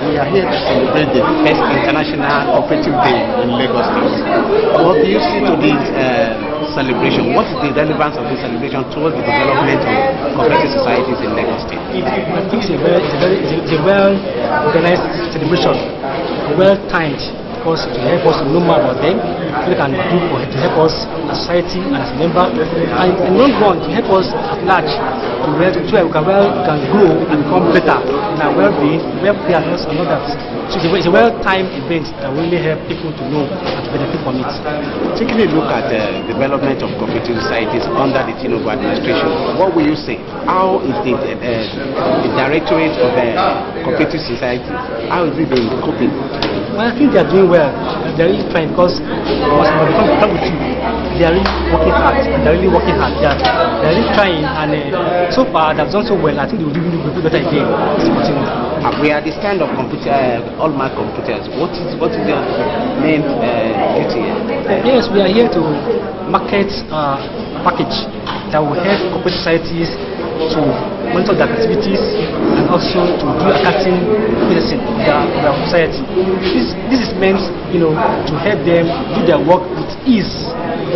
We are here to celebrate the first International Cooperative Day in Lagos State. What do you see to this celebration? What is the relevance of this celebration towards the development of cooperative societies in Lagos State? I think it's a well-organized celebration, well-timed, because to help us to know more about them, what they can do to help us as a society and as a member, and in the long run to help us at large to where we can grow and become better in our well-being, well-preparedness and others. So it's a well-timed event that will really help people to know and to benefit from it. Taking a look at the development of cooperative societies under the Tinubu administration, what will you say? How is the Directorate of Cooperative Societies, how is it been coping? Well, I think they are doing well. They're really trying because once we come with you, they are really working hard. They're really working hard. They're really trying, and so far they've done so well. I think they will do better again. We are this kind of computer, all-mark computers. What is their main duty here? Yes, we are here to market a package that will help cooperative societies to monitor their activities and also to do accounting medicine in their society. This is meant, to help them do their work with ease,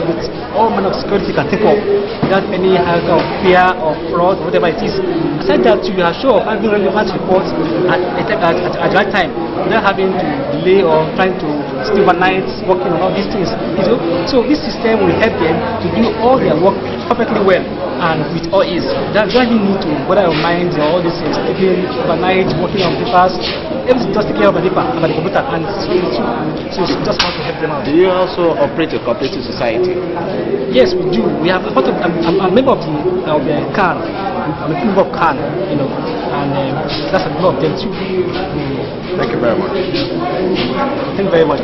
with all manner of security you can think of, without any kind of fear or fraud or whatever it is. Aside that, you are sure of having relevant reports at the right time, without having to delay or trying to stay overnight working on all these things. So this system will help them to do all their work perfectly well and with all ease. That's why you need to bother your mind or all these things, sleeping overnight, working on papers. Everything just take care of the paper, about the computer, and so just want to help them out. Do you also operate a cooperative society? Yes, we do. We have I'm a member of the CAN. I'm a member of CAN, and that's a lot of them too. Thank you very much. Thank you very much.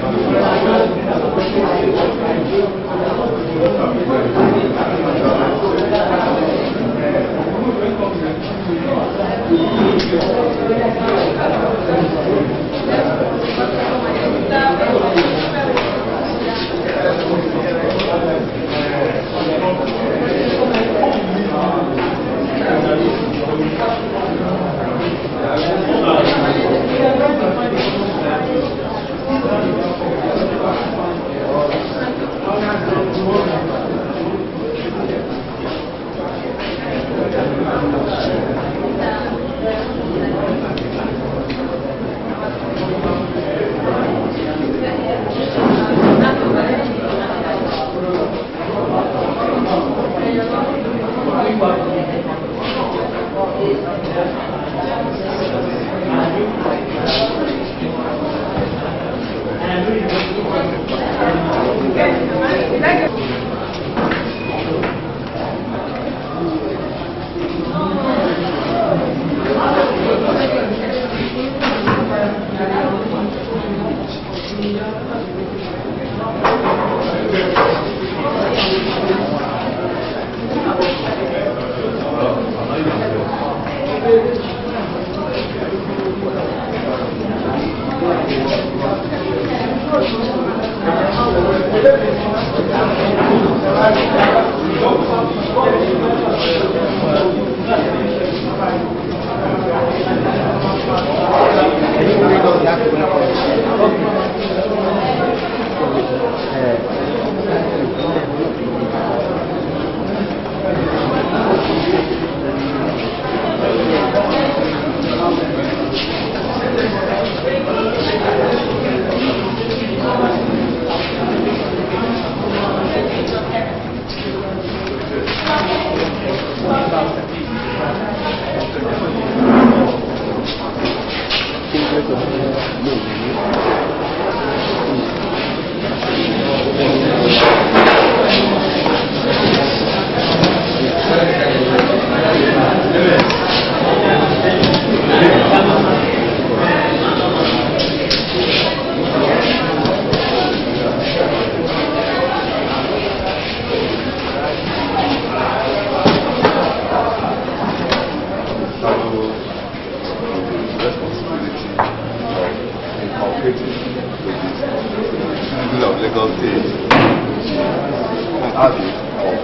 of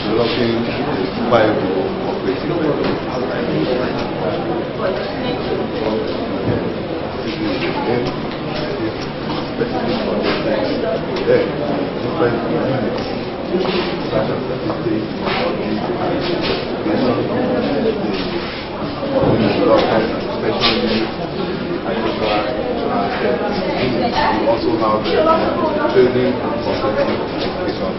developing viable cooperative. Specific for different units, such as the facilities or the special units, we also have training and consulting education.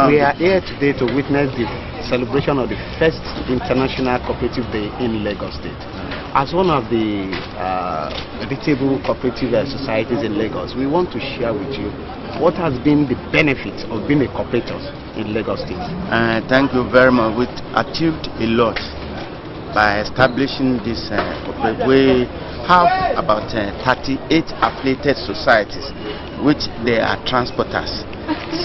We are here today to witness the celebration of the first International Cooperative Day in Lagos State. As one of the reputable cooperative societies in Lagos, we want to share with you what has been the benefit of being a cooperator in Lagos State. Thank you very much. We achieved a lot by establishing this cooperative. We have about 38 affiliated societies, which they are transporters,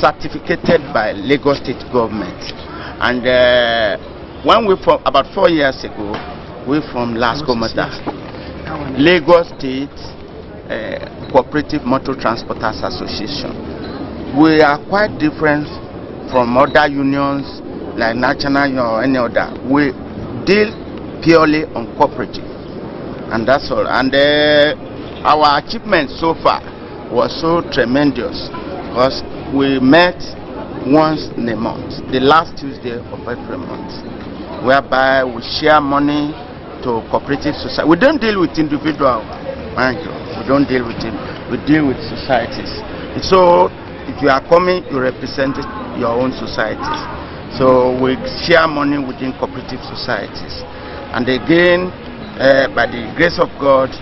certificated by Lagos State government. And when we from about 4 years ago, we from Lasco Mota, Lagos State Cooperative Motor Transporters Association. We are quite different from other unions like National Union or any other. We deal purely on cooperative, and that's all. And our achievement so far was so tremendous because we met once in a month, the last Tuesday of every month, whereby we share money to cooperative society. We don't deal with individual, mind you. We don't deal with it. We deal with societies. So if you are coming, you represent your own societies. So we share money within cooperative societies. And again, by the grace of God,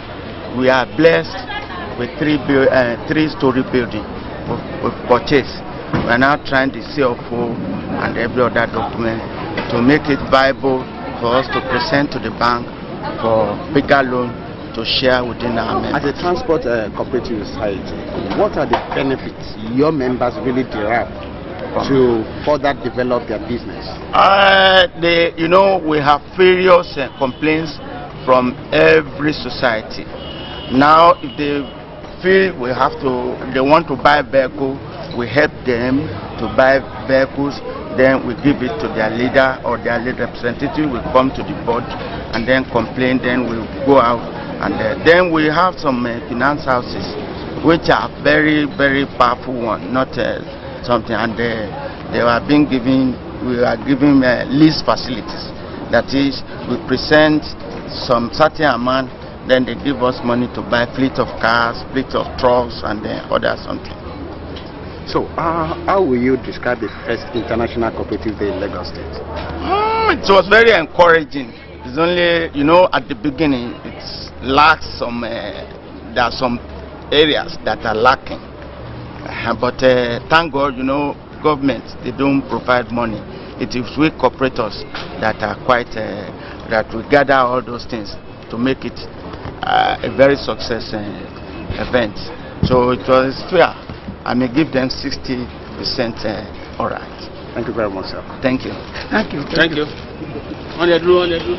we are blessed with three-story building we've purchased. We are now trying the CFO and every other document to make it viable for us to present to the bank for bigger loan to share within our members. As a transport cooperative society, what are the benefits your members really derive to further develop their business? We have various complaints from every society. Now, if they feel they want to buy vehicle, we help them to buy vehicles. Then we give it to their leader or their lead representative. We come to the board and then complain. Then we go out, and then we have some finance houses, which are very, very powerful one, not something. And they are being given. We are giving lease facilities. That is, we present some certain amount, then they give us money to buy fleet of cars, fleet of trucks, and then other something. So, how will you describe the first International Cooperative Day in Lagos State? It was very encouraging. It's only, at the beginning, it lacks some, there are some areas that are lacking. But thank God, government, they don't provide money. It is we cooperators that are quite, that we gather all those things to make it a very successful event. So it was fair. I may give them 60%. All right. Thank you very much, sir. Thank you. Thank you. Thank you. On your drew, on your drew.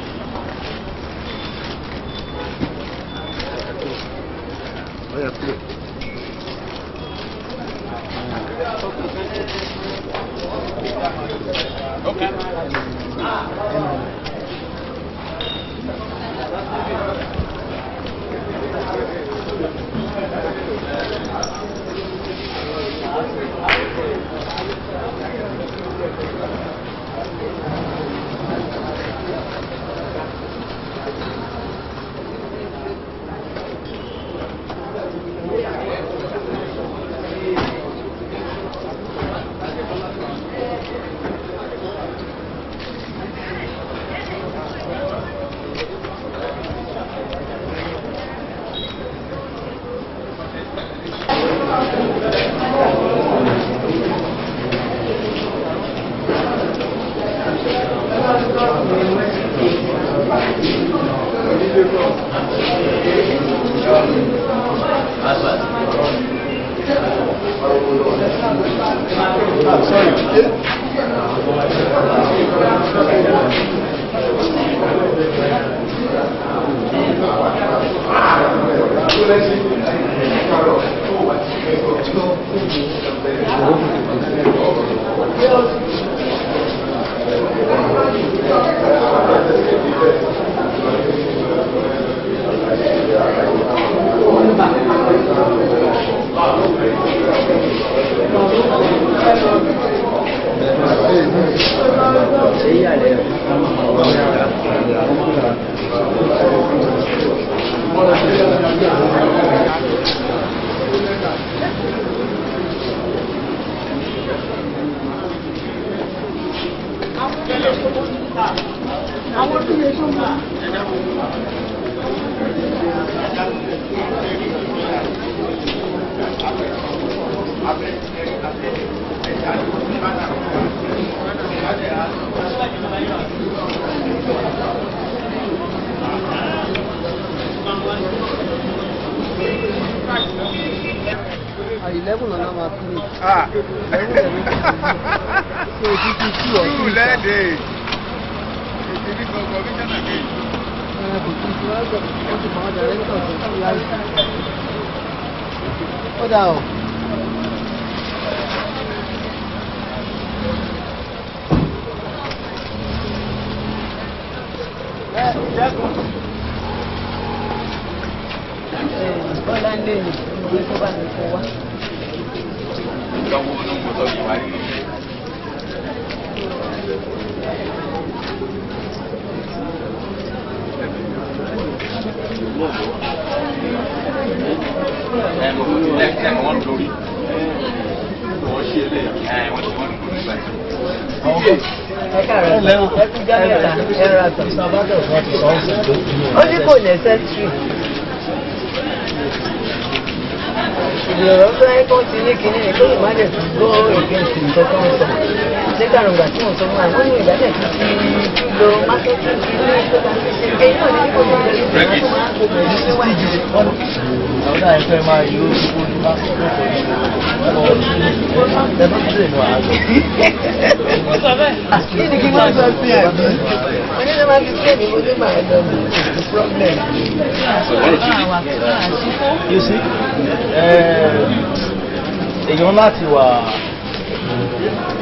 You see,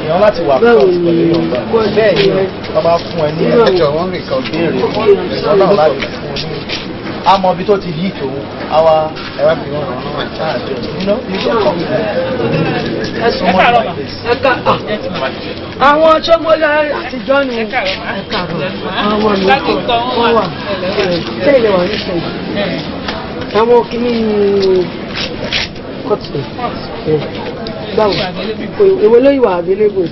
èèyàn láti wà close pẹ̀lú èèyàn bẹ́ẹ̀ ni wọ́n bá fún ẹ ní ẹjọ́ wọn nìkan béèrè fún ìwọ náà láti fún un ní àmọ́ bí tó ti yí tòun àwa ẹ̀rọ fi hàn ọ́n náà jẹ́ ẹ̀sùn mọ́ àwọn ṣọ́gbọ́lá àtijọ́ ni àwọn olùkọ́ wọ́n wà tẹ́lẹ̀ wà ní ṣẹ́yìn àwọn kìíní kọ́tù báwo èwo ló ìwà available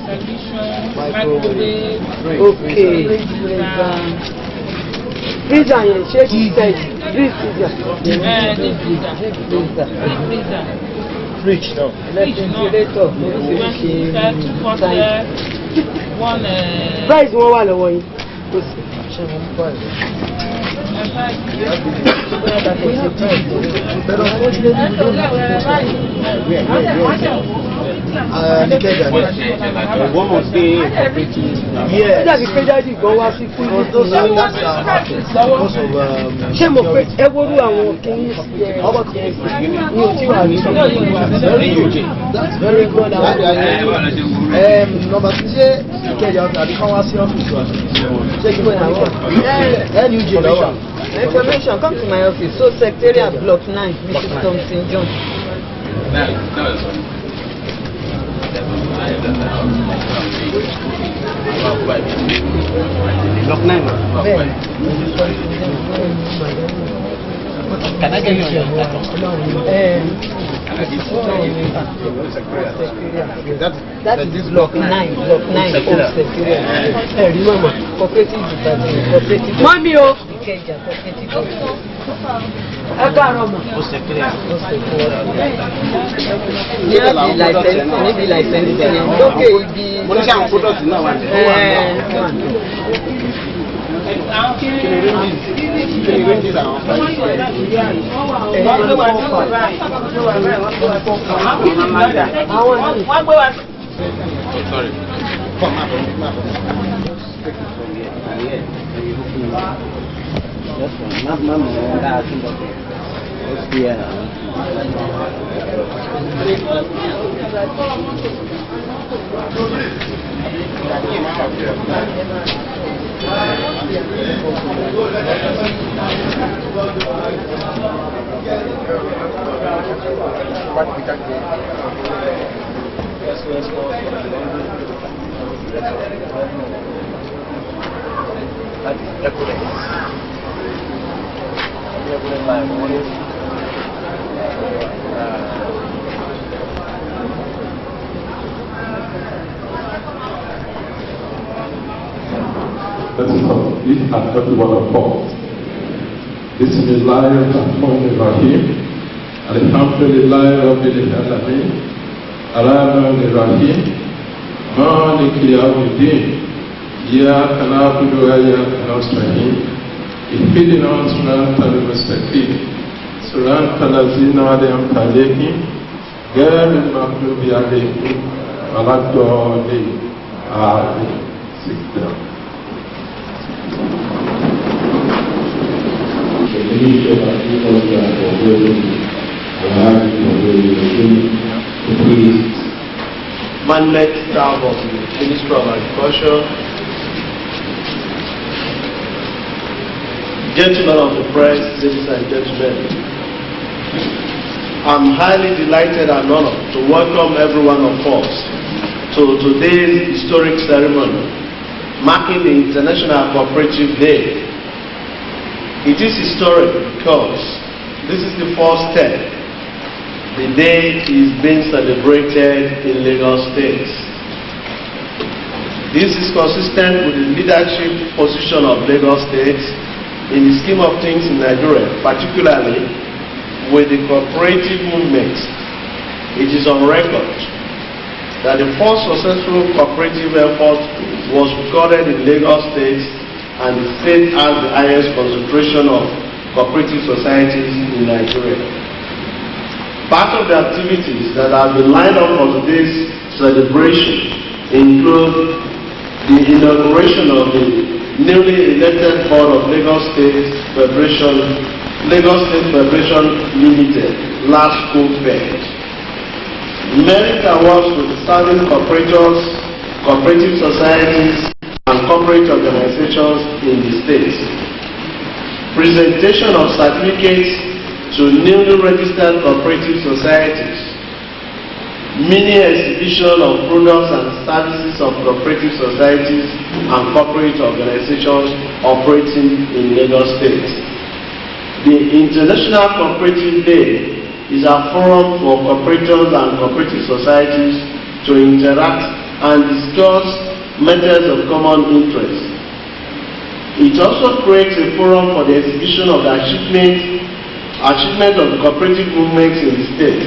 ok freezer yẹn ṣé kí fẹ́ deep freezer fridge náà refrigerator price wọn wà lọ́wọ́ yín kò sí. ṣé mo ń price. One must be yes. Dàbí pé dájú ìgbọ́n wá sí fún ìlú ṣé mo pé ẹ wọ́rú àwọn kìíní ní ojú wà ní very good. Number 2 ṣé ìkẹjà tàbí kán wá sí ọ́fíìsì wa ṣé kí wọ́n àwọn NUJ lọ́wọ́. Information, come to my office. So Secretariat Block 9, Mrs. Thompson John. Block 9. Can I get you on your platform? That is Block 9. Block 9 of Secretariat. Remember, cooperative department. Cooperative. Mommy, oh. Maybe licensing. Okay, Sorry. Let's stop this and everyone of us. Bismillahirrahmanirrahim. Alhamdulillahi Rabbil Alamin. Ar-Rahmanir-Rahim. Maliki Yawmiddin. Iyyaka na'budu wa iyyaka nasta'in. Ihdinas siratal mustaqim. Siratal ladzina an'amta 'alaihim ghayril maghdubi 'alaihim waladdallin. Amin. Sit down. Manlet staff of the Ministry of Agriculture, gentlemen of the press, ladies and gentlemen, I'm highly delighted and honored to welcome every one of us to today's historic ceremony marking the International Cooperative Day. It is historic because this is the first step. The day is being celebrated in Lagos State. This is consistent with the leadership position of Lagos State in the scheme of things in Nigeria, particularly with the cooperative movement. It is on record that the first successful cooperative effort was recorded in Lagos State, and the state has the highest concentration of cooperative societies in Nigeria. Part of the activities that have been lined up for today's celebration include the inauguration of the newly elected board of Lagos State Federation Limited, last school fair. Merit awards to the serving cooperators, cooperative societies, and corporate organizations in the state. Presentation of certificates to newly registered cooperative societies. Mini exhibition of products and services of cooperative societies and corporate organizations operating in Lagos State. The International Cooperative Day is a forum for cooperators and cooperative societies to interact and discuss matters of common interest. It also creates a forum for the exhibition of the achievement of the cooperative movement in the state.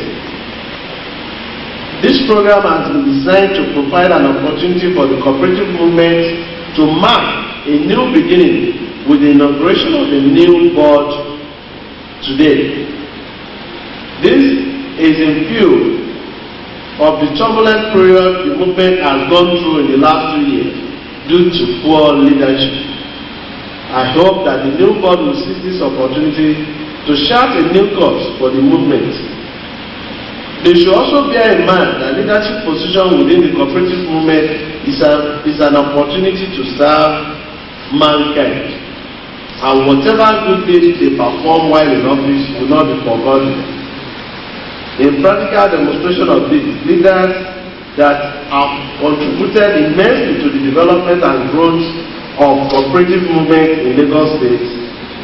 This program has been designed to provide an opportunity for the cooperative movement to mark a new beginning with the inauguration of the new board today. This is in view of the turbulent period the movement has gone through in the last 2 years due to poor leadership. I hope that the new board will seize this opportunity to chart a new course for the movement. They should also bear in mind that leadership position within the cooperative movement is an opportunity to serve mankind, and whatever good deeds they perform while in office will not be forgotten. In practical demonstration of this, leaders that have contributed immensely to the development and growth of cooperative movement in Lagos State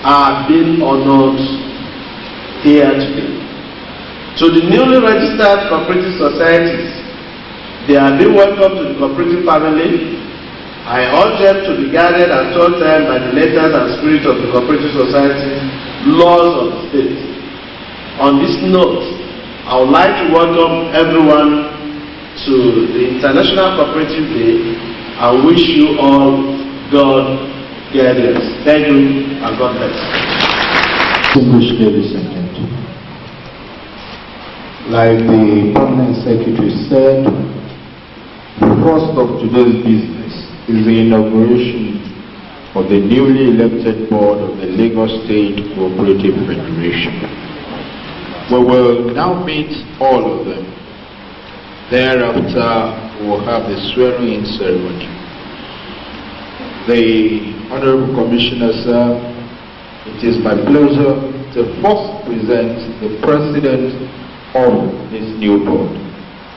are being honored here today. To the newly registered cooperative societies, they are being welcomed to the cooperative family. I urge them to be guided and taught them by the letters and spirit of the cooperative society laws of the state. On this note, I would like to welcome everyone to the International Cooperative Day and wish you all God guidance. Thank you and God bless. Distinguished ladies and gentlemen, like the permanent secretary said, the first of today's business is the inauguration of the newly elected board of the Lagos State Cooperative Federation. We will now meet all of them. Thereafter, we will have the swearing-in ceremony. The Honorable Commissioner, sir, it is my pleasure to first present the president of this new board.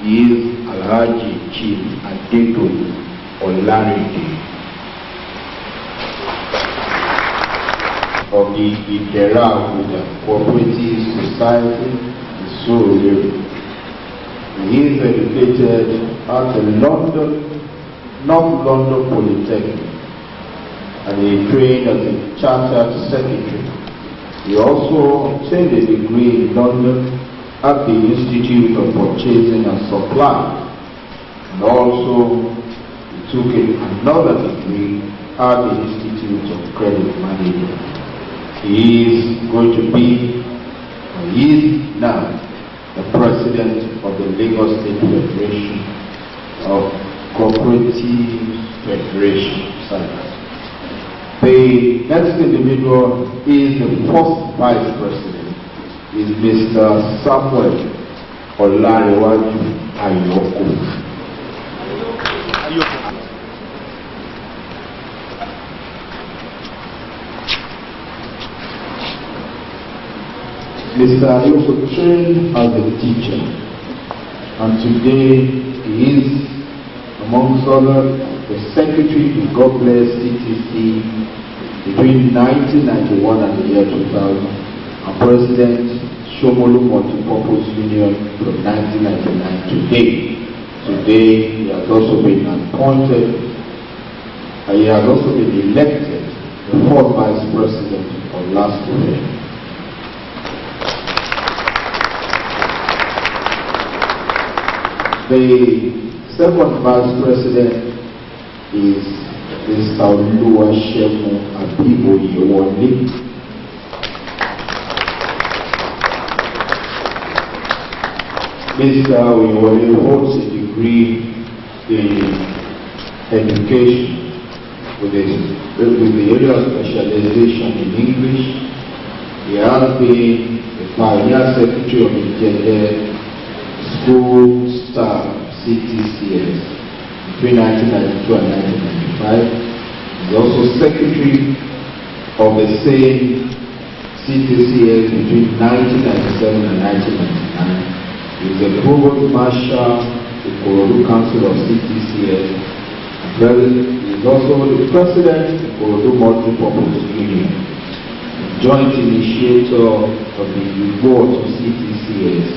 He is Alhaji Chief Adeto Olarinde of the Idera Cooperative Society in Surulere. He is educated at the North London Polytechnic, and he trained as a chartered secretary. He also obtained a degree in London at the Institute of Purchasing and Supply, and also he took another degree at the Institute of Credit Management. He is going to be, or he is now, the president of the Lagos State Federation of Cooperative Federation. The next individual is the first vice president, is Mr. Samuel Olarewaju Ayoko. Mr. Ayoko trained as a teacher, and today he is, amongst others, the secretary to God Bless CTC between 1991 and the year 2000, and president Shomolu Multipurpose Union from 1999 Today he has also been appointed, and he has also been elected the fourth vice president of last year. The second vice president is Mr. Oluwasegun Abiboyewole. Mr. Oyewole holds a degree in education with the area of specialization in English. He has been the pioneer secretary of the School Staff CTCS between 1992 and 1995. He's also secretary of the same CTCS between 1997 and 1999. He's a provost marshal of the Korodu Council of CTCS. He's also the president of the Korodu Multipurpose Union, joint initiator of the board of CTCS,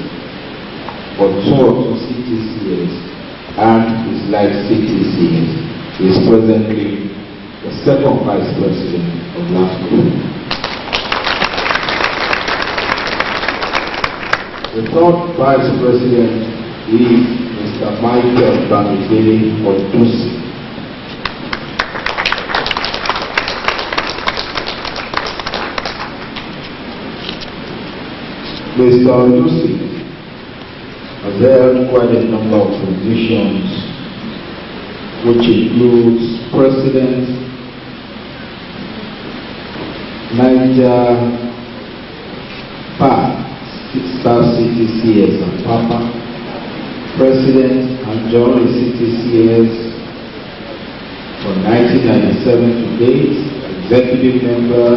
or tour to CTCS, and his life CTCS. He is presently the second vice president of LASCO. The third vice president is Mr. Michael Bamidele Odusi. Mr. Odusi has held quite a number of positions, which includes President, Niger Star CTCS and Papa, President and Joint CTCS from 1997 to date, Executive Member,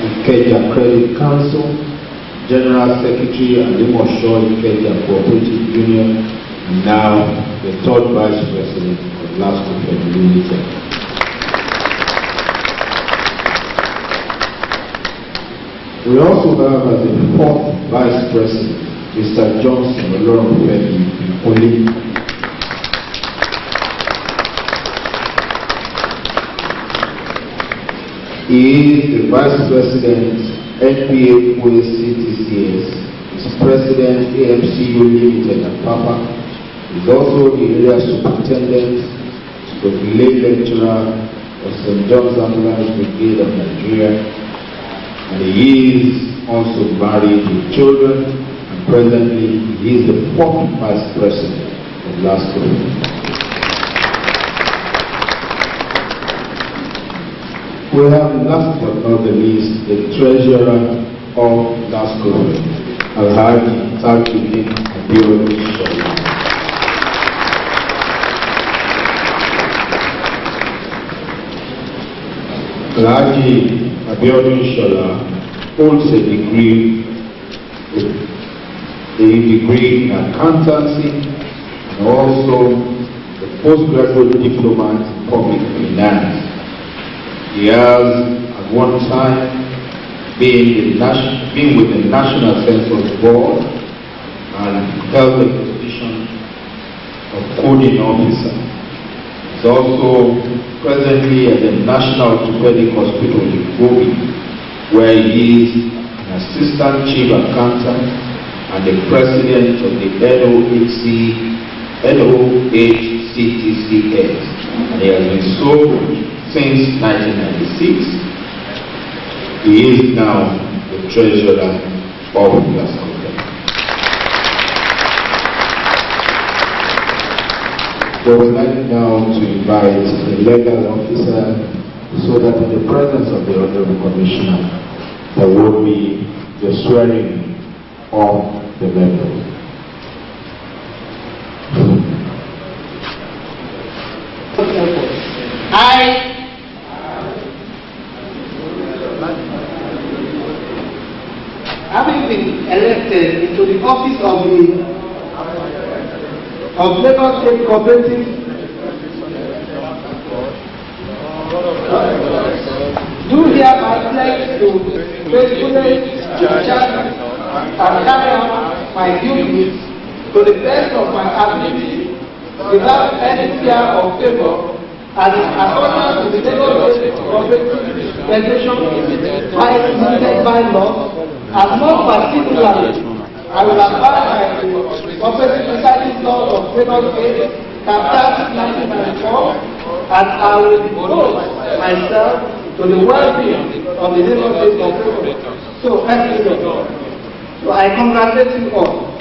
Ikeja Credit Council, General Secretary and Limosho Ikeja Cooperative Union, and now the third Vice President of LASCO Federation. We also have as the fourth Vice President, Mr. Johnson Olorunfemi Oli. He is the Vice President, NPA Police CTCS, is President AMCU Limited and Papa. He is also the Area Superintendent was late lecturer of St. John's Ambulance Brigade of Nigeria, and he is also married with children, and presently he is the 4th Vice President of LASCO. We have last but not the least the treasurer of LASCO, Alhaji Tajuddin Abiodun. Alhaji Abiodun Shola holds a degree in accountancy and also a postgraduate diploma in public finance. He has at one time been with the National Census Board and held the position of coding officer. He's also presently at the National Orthopedic Hospital in Kobe, where he is an assistant chief accountant and the president of the NOHCTCS, and he has been so since 1996. He is now the treasurer of LASCO. We would like now to invite the legal officer so that in the presence of the Honorable Commissioner there will be the swearing of the members. Having been elected into the office of Lagos State Cooperative, do hereby pledge to faithfully discharge and carry out my duties to the best of my ability without any fear or favor, and in accordance with the Lagos State Cooperative Federation by limited by law, and more particularly, I will abide by the Cooperative Society Law of Lagos State, Chapter 1994, and I will devote myself to the well-being of the Lagos State Cooperative. So, thank you. So, I congratulate you all.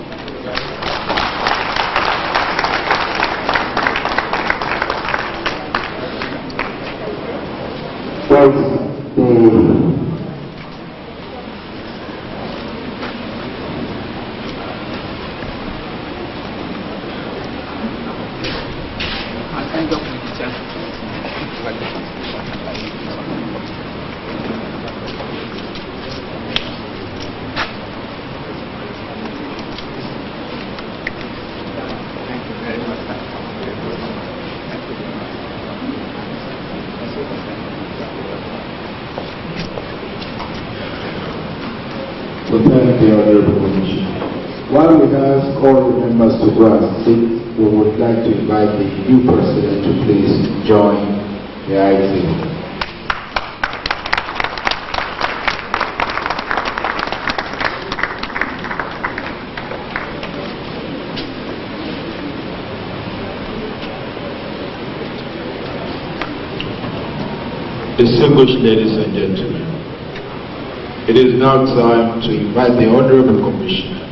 We thank the Honorable Commissioner. While we ask all the members to go and sit, we would like to invite the new President to please join the IC. Distinguished ladies and gentlemen, it is now time to invite the Honorable Commissioner,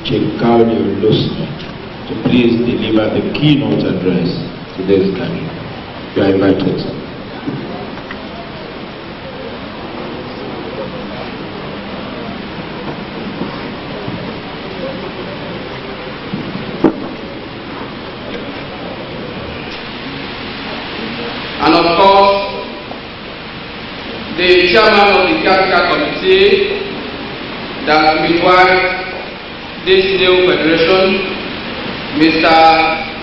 Chief KAOLI, to please deliver the keynote address to this gathering. You are invited. And of course, the chairman of the Capital Committee that midwife this new federation, Mr.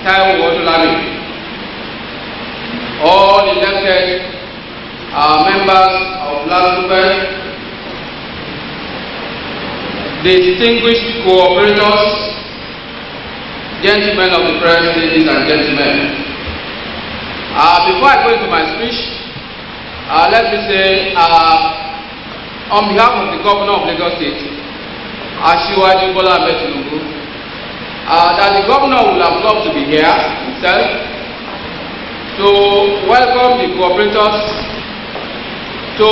Taiwo, all elected members of LASCO, distinguished cooperators, gentlemen of the press, ladies and gentlemen. Before I go into my speech, let me say, on behalf of the Governor of Lagos State, Asiwaju Bola Ahmed Tinubu, that the Governor would have loved to be here himself, to welcome the cooperators to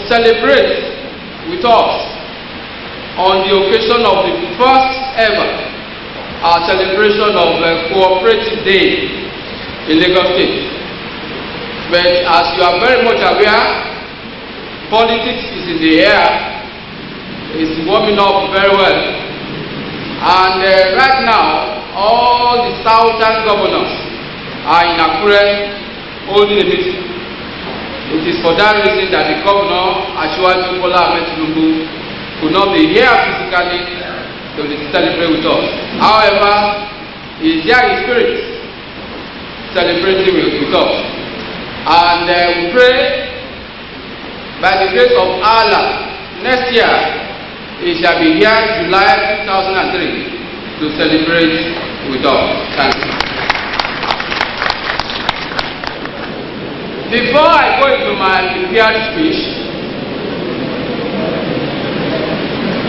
celebrate with us on the occasion of the first ever celebration of Cooperative Day in Lagos State. But as you are very much aware, politics is in the air, it's warming up very well. And right now, all the southern governors are in Akure holding a meeting. It is for that reason that the governor, Asiwaju Bola Ahmed Tinubu, could not be here physically to celebrate with us. However, he is there in spirit, celebrating with us. And we pray, by the grace of Allah, next year, he shall be here July 2003 to celebrate with us. Thank you. Before I go into my prepared speech,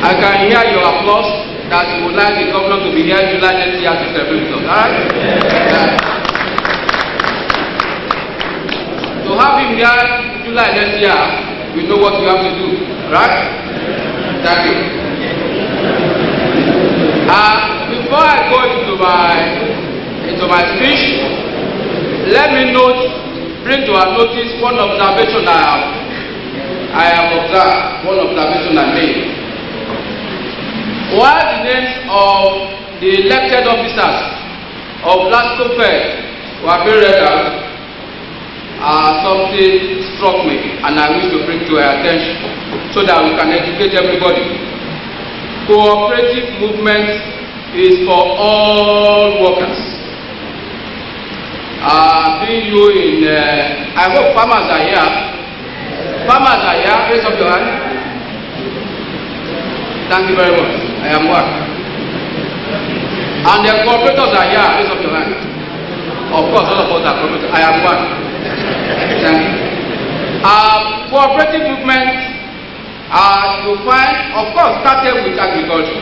I can hear your applause that you would like the governor to be here July next year to celebrate with us. Alright? To have him here July next year, we know what we have to do. Right? Thank you. Before I go into my speech, let me bring to our notice one observation I have observed, one observation I made. While the names of the elected officers of Glasgow Fed were being read out, something struck me and I wish to bring to our attention so that we can educate everybody. Cooperative movement is for all workers. Being you in, I hope farmers are here. Farmers are here, raise up your hand. Thank you very much. I am one. And the cooperators are here, raise up your hand. Of course, all of us are cooperators. I am one. Thank you. Cooperative movement, you find, of course, started with agriculture.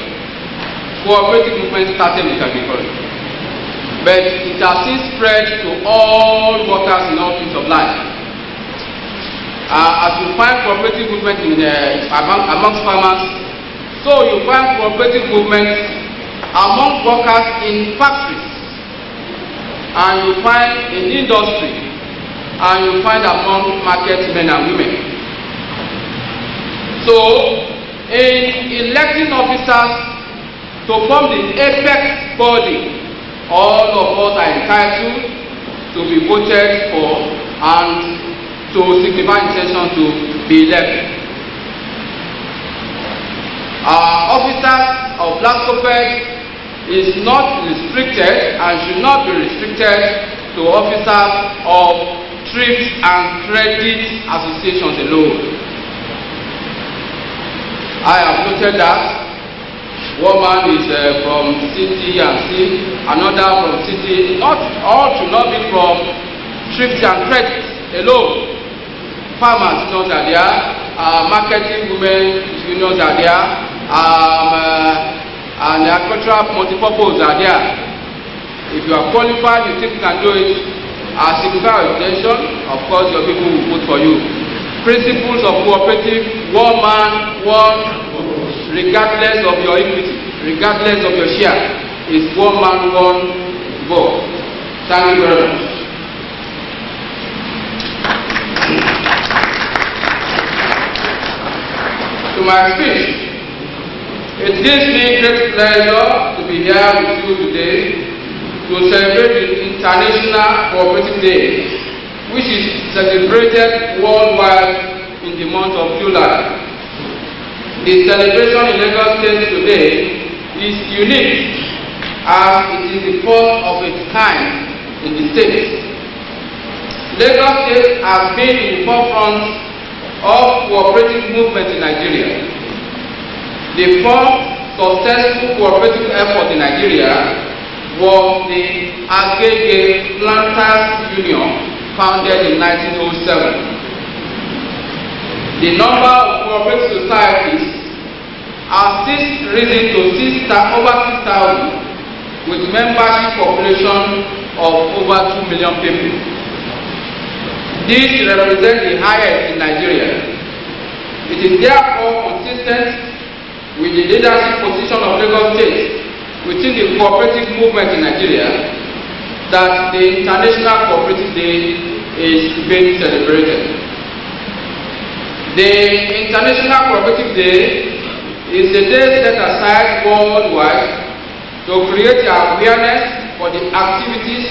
Cooperative movement started with agriculture. But it has since spread to all workers in all fields of life. As you find cooperative movement amongst farmers, so you find cooperative movement among workers in factories, and you find in industry, and you find among market men and women. So, in electing officers to form the apex body, all of us are entitled to be voted for and to signify intention to be elected. Officers of Glasgow Fed is not restricted and should not be restricted to officers of thrift and credit associations alone. I have noted that one man is from city and C, another from city. Not all should not be from thrift and credit alone. Farmers unions are there, marketing women unions are there, and the agricultural multi-purpose are there. If you are qualified, you think you can do it. Signify intention, of course your people will vote for you. Principles of cooperative, one man, one, regardless of your equity, regardless of your share, is one man, one vote. Thank you very much. To my speech, it gives me great pleasure to be here with you today to celebrate the International Cooperative Day, which is celebrated worldwide in the month of July. The celebration in Lagos State today is unique as it is the first of its kind in the state. Lagos State has been in the forefront of cooperative movement in Nigeria. The first successful cooperative effort in Nigeria was the Agege Planters Union, founded in 1907. The number of cooperative societies has since risen to over 6,000, with membership population of over 2 million people. This represents the highest in Nigeria. It is therefore consistent with the leadership position of Lagos State within the cooperative movement in Nigeria that the International Cooperative Day is being celebrated. The International Cooperative Day is a day set aside worldwide to create awareness for the activities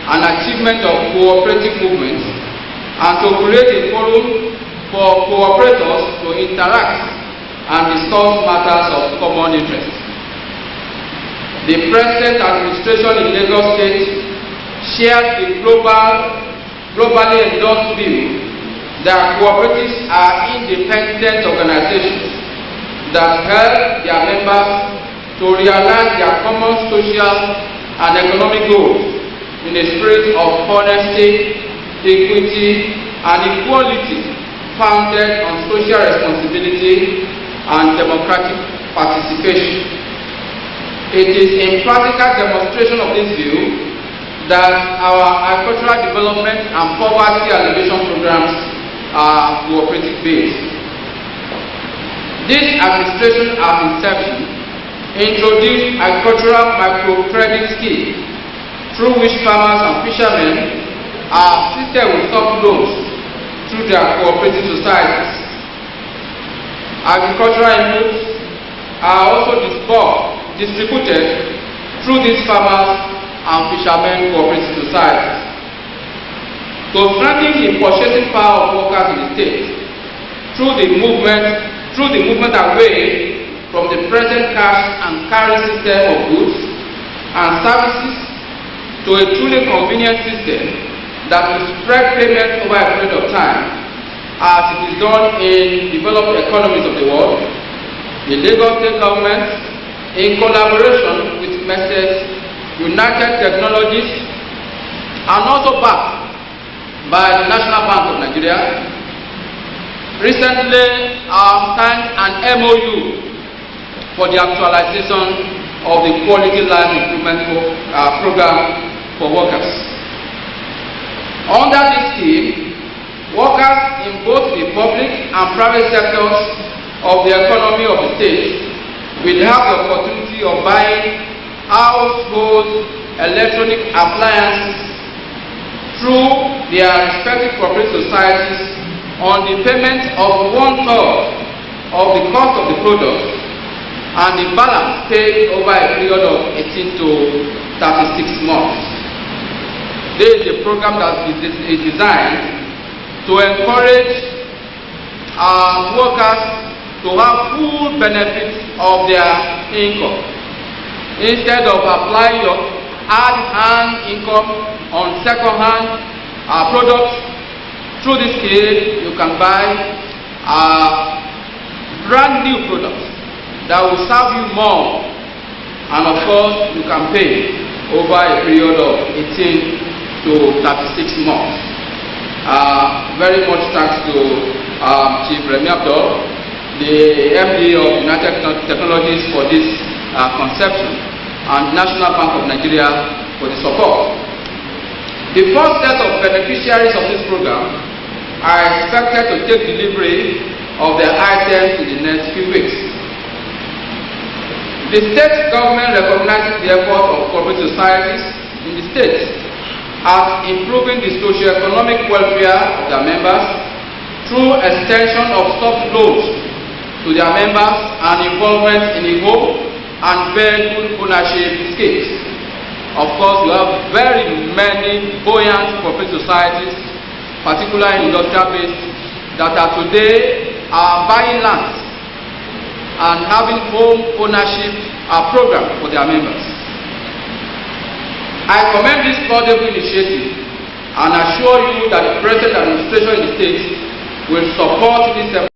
and achievement of cooperative movements and to create a forum for cooperators to interact and discuss matters of common interest. The present administration in Lagos State shares the globally endorsed view that cooperatives are independent organizations that help their members to realize their common social and economic goals in a spirit of honesty, equity, and equality founded on social responsibility and democratic participation. It is in practical demonstration of this view that our agricultural development and poverty alleviation programs are cooperative based. This administration at inception introduced agricultural microcredit scheme through which farmers and fishermen are assisted with soft loans through their cooperative societies. Agricultural inputs are also distributed through these farmers and fishermen cooperative societies. To strengthen the purchasing power of workers in the state through the movement away from the present cash and carry system of goods and services to a truly convenient system that will spread payments over a period of time, as it is done in developed economies of the world, the Lagos State government, in collaboration with United Technologies and also backed by the National Bank of Nigeria, recently signed an MOU for the actualization of the Quality Life Improvement Program for workers. Under this scheme, workers in both the public and private sectors of the economy of the state will have the opportunity of buying household electronic appliances through their respective cooperative societies on the payment of 1/3 of the cost of the product and the balance paid over a period of 18 to 36 months. This is a program that is designed to encourage workers to have full benefit of their income. Instead of applying your hard-hand income on second-hand products, through this scheme you can buy brand new products that will serve you more, and of course you can pay over a period of 18 to 36 months. Very much thanks to Chief Remi Abdul, the MD of United Technologies, for this conception, and National Bank of Nigeria for the support. The first set of beneficiaries of this program are expected to take delivery of their items in the next few weeks. The state government recognizes the effort of cooperative societies in the state at improving the socio-economic welfare of their members through extension of soft loans to their members and involvement in the home and vehicle ownership schemes. Of course, you have very many buoyant cooperative societies, particularly industrial based, that are today buying land and having home ownership program for their members. I commend this laudable initiative and assure you that the present administration in the state will support this effort.